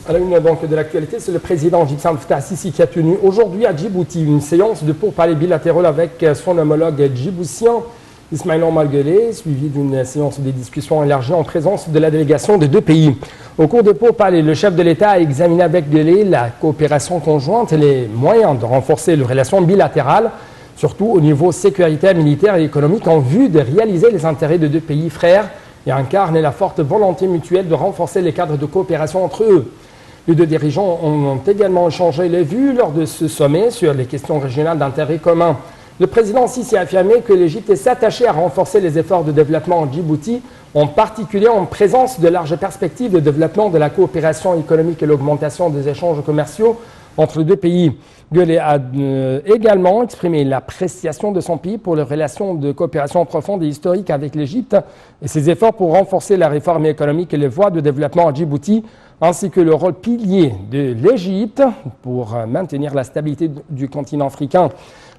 À la une donc de l'actualité, c'est le président égyptien Abdel Fattah al-Sisi qui a tenu aujourd'hui à Djibouti une séance de pourparlers bilatéraux avec son homologue djiboutien Ismaïl Omar Guelleh, suivi d'une séance de discussion élargie en présence de la délégation des deux pays. Au cours des pourparlers, le chef de l'État a examiné avec Guelleh la coopération conjointe et les moyens de renforcer les relations bilatérales, surtout au niveau sécuritaire, militaire et économique, en vue de réaliser les intérêts de deux pays frères et incarne la forte volonté mutuelle de renforcer les cadres de coopération entre eux. Les deux dirigeants ont également échangé les vues lors de ce sommet sur les questions régionales d'intérêt commun. Le président Sisi a affirmé que l'Égypte s'attachait à renforcer les efforts de développement en Djibouti, en particulier en présence de larges perspectives de développement de la coopération économique et l'augmentation des échanges commerciaux entre les deux pays. Guelleh a également exprimé l'appréciation de son pays pour les relations de coopération profonde et historique avec l'Égypte et ses efforts pour renforcer la réforme économique et les voies de développement à Djibouti, ainsi que le rôle pilier de l'Égypte pour maintenir la stabilité du continent africain.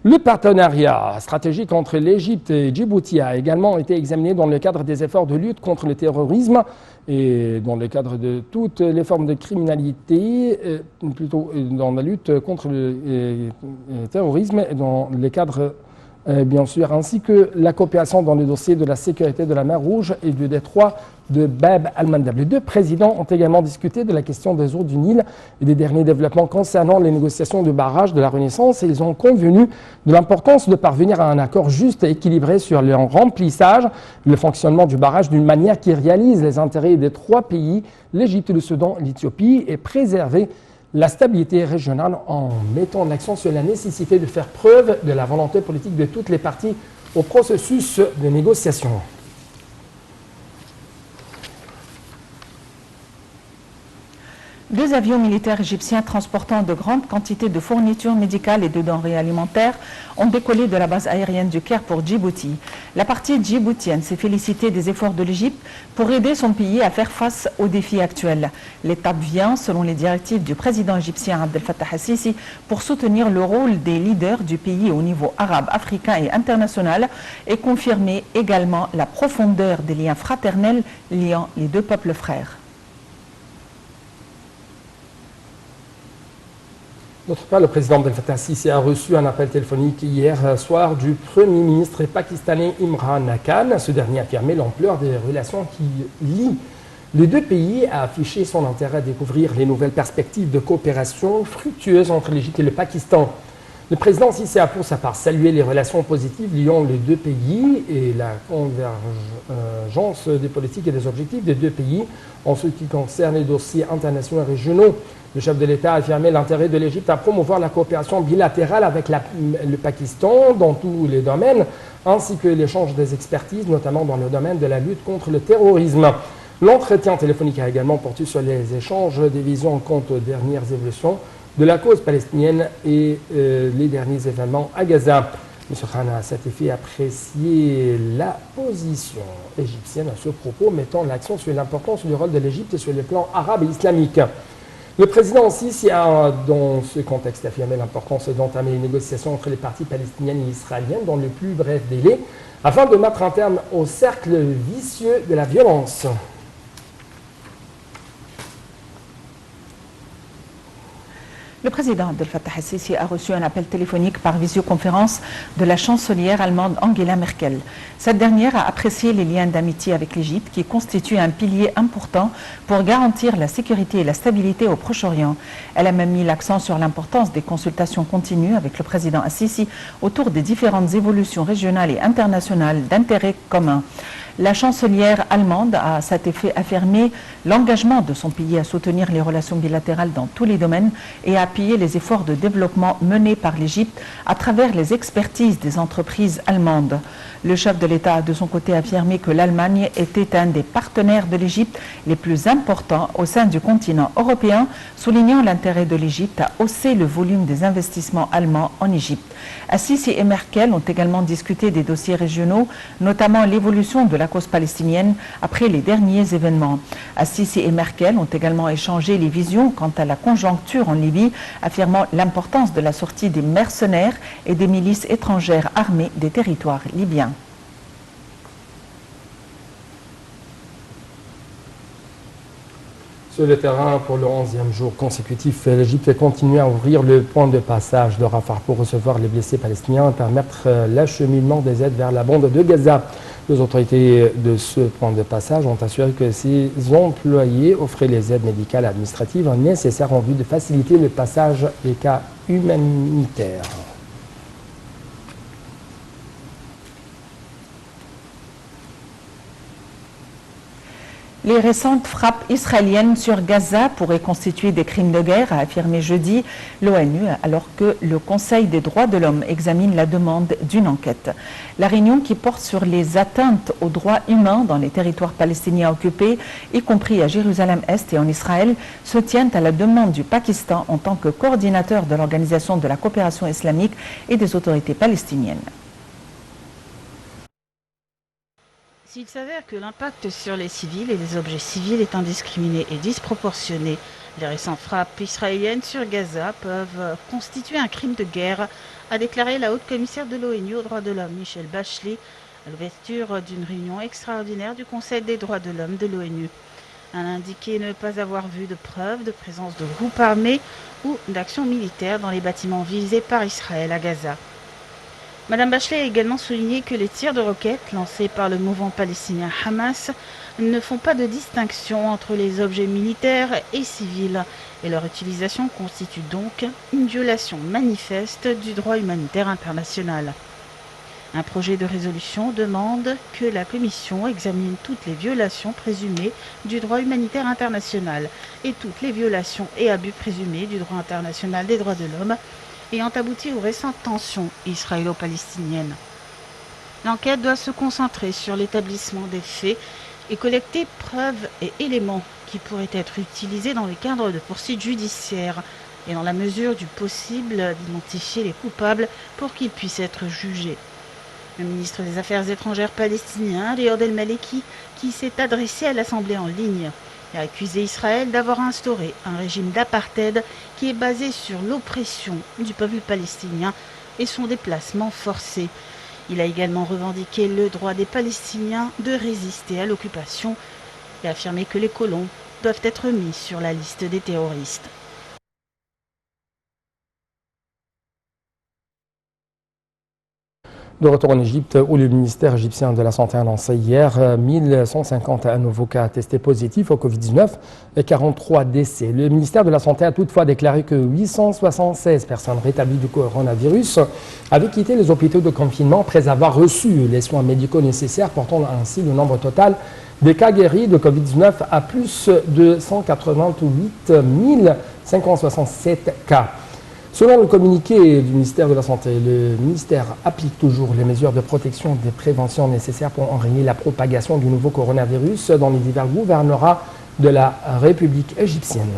Le partenariat stratégique entre l'Égypte et Djibouti a également été examiné dans le cadre des efforts de lutte contre le terrorisme et dans le cadre de toutes les formes de criminalité, plutôt dans la lutte contre le terrorisme et dans les cadres bien sûr, ainsi que la coopération dans le dossier de la sécurité de la mer Rouge et du détroit de Bab al-Mandab. Les deux présidents ont également discuté de la question des eaux du Nil et des derniers développements concernant les négociations du barrage de la Renaissance et ils ont convenu de l'importance de parvenir à un accord juste et équilibré sur le remplissage, le fonctionnement du barrage d'une manière qui réalise les intérêts des trois pays, l'Égypte, le Soudan et l'Éthiopie, et préserver la stabilité régionale en mettant l'accent sur la nécessité de faire preuve de la volonté politique de toutes les parties au processus de négociation. Deux avions militaires égyptiens transportant de grandes quantités de fournitures médicales et de denrées alimentaires ont décollé de la base aérienne du Caire pour Djibouti. La partie djiboutienne s'est félicitée des efforts de l'Égypte pour aider son pays à faire face aux défis actuels. L'étape vient, selon les directives du président égyptien Abdel Fattah al-Sisi, pour soutenir le rôle des leaders du pays au niveau arabe, africain et international et confirmer également la profondeur des liens fraternels liant les deux peuples frères. D'autre part, le président Abdel Fattah al-Sisi a reçu un appel téléphonique hier soir du Premier ministre pakistanais Imran Khan. Ce dernier a affirmé l'ampleur des relations qui lient les deux pays, a affiché son intérêt à découvrir les nouvelles perspectives de coopération fructueuses entre l'Égypte et le Pakistan. Le président Sisi a pour sa part salué les relations positives liant les deux pays et la convergence des politiques et des objectifs des deux pays en ce qui concerne les dossiers internationaux et régionaux. Le chef de l'État a affirmé l'intérêt de l'Égypte à promouvoir la coopération bilatérale avec le Pakistan dans tous les domaines, ainsi que l'échange des expertises, notamment dans le domaine de la lutte contre le terrorisme. L'entretien téléphonique a également porté sur les échanges des visions quant aux dernières évolutions de la cause palestinienne et les derniers événements à Gaza. M. Khan a à cet effet apprécié la position égyptienne à ce propos, mettant l'accent sur l'importance du rôle de l'Égypte sur le plan arabe et islamique. Le président Sisi a, dans ce contexte, affirmé l'importance d'entamer les négociations entre les parties palestiniennes et israéliennes dans le plus bref délai, afin de mettre un terme au cercle vicieux de la violence. Le président Abdel Fattah al-Sisi a reçu un appel téléphonique par visioconférence de la chancelière allemande Angela Merkel. Cette dernière a apprécié les liens d'amitié avec l'Égypte qui constituent un pilier important pour garantir la sécurité et la stabilité au Proche-Orient. Elle a même mis l'accent sur l'importance des consultations continues avec le président al-Sisi autour des différentes évolutions régionales et internationales d'intérêt commun. La chancelière allemande a à cet effet affirmé l'engagement de son pays à soutenir les relations bilatérales dans tous les domaines et à appuyer les efforts de développement menés par l'Égypte à travers les expertises des entreprises allemandes. Le chef de l'État a de son côté affirmé que l'Allemagne était un des partenaires de l'Égypte les plus importants au sein du continent européen, soulignant l'intérêt de l'Égypte à hausser le volume des investissements allemands en Égypte. Al-Sisi et Merkel ont également discuté des dossiers régionaux, notamment l'évolution de la cause palestinienne après les derniers événements. Al-Sisi et Merkel ont également échangé les visions quant à la conjoncture en Libye, affirmant l'importance de la sortie des mercenaires et des milices étrangères armées des territoires libyens. Sur le terrain, pour le 11e jour consécutif, l'Égypte continue à ouvrir le point de passage de Rafah pour recevoir les blessés palestiniens et permettre l'acheminement des aides vers la bande de Gaza. Les autorités de ce point de passage ont assuré que ces employés offraient les aides médicales et administratives nécessaires en vue de faciliter le passage des cas humanitaires. Les récentes frappes israéliennes sur Gaza pourraient constituer des crimes de guerre, a affirmé jeudi l'ONU, alors que le Conseil des droits de l'homme examine la demande d'une enquête. La réunion qui porte sur les atteintes aux droits humains dans les territoires palestiniens occupés, y compris à Jérusalem-Est et en Israël, se tient à la demande du Pakistan en tant que coordinateur de l'Organisation de la coopération islamique et des autorités palestiniennes. S'il s'avère que l'impact sur les civils et les objets civils est indiscriminé et disproportionné, les récentes frappes israéliennes sur Gaza peuvent constituer un crime de guerre, a déclaré la haute commissaire de l'ONU aux droits de l'homme, Michelle Bachelet, à l'ouverture d'une réunion extraordinaire du Conseil des droits de l'homme de l'ONU. Elle a indiqué ne pas avoir vu de preuves de présence de groupes armés ou d'actions militaires dans les bâtiments visés par Israël à Gaza. Madame Bachelet a également souligné que les tirs de roquettes lancés par le mouvement palestinien Hamas ne font pas de distinction entre les objets militaires et civils et leur utilisation constitue donc une violation manifeste du droit humanitaire international. Un projet de résolution demande que la Commission examine toutes les violations présumées du droit humanitaire international et toutes les violations et abus présumés du droit international des droits de l'homme ayant abouti aux récentes tensions israélo-palestiniennes. L'enquête doit se concentrer sur l'établissement des faits et collecter preuves et éléments qui pourraient être utilisés dans le cadre de poursuites judiciaires et dans la mesure du possible d'identifier les coupables pour qu'ils puissent être jugés. Le ministre des Affaires étrangères palestinien, Riyad El-Maleki, qui s'est adressé à l'Assemblée en ligne, a accusé Israël d'avoir instauré un régime d'apartheid qui est basé sur l'oppression du peuple palestinien et son déplacement forcé. Il a également revendiqué le droit des Palestiniens de résister à l'occupation et affirmé que les colons doivent être mis sur la liste des terroristes. De retour en Égypte, où le ministère égyptien de la Santé a annoncé hier 1151 nouveaux cas testés positifs au Covid-19 et 43 décès. Le ministère de la Santé a toutefois déclaré que 876 personnes rétablies du coronavirus avaient quitté les hôpitaux de confinement après avoir reçu les soins médicaux nécessaires, portant ainsi le nombre total des cas guéris de Covid-19 à plus de 188 567 cas. Selon le communiqué du ministère de la Santé, le ministère applique toujours les mesures de protection et de prévention nécessaires pour enrayer la propagation du nouveau coronavirus dans les divers gouvernorats de la République égyptienne.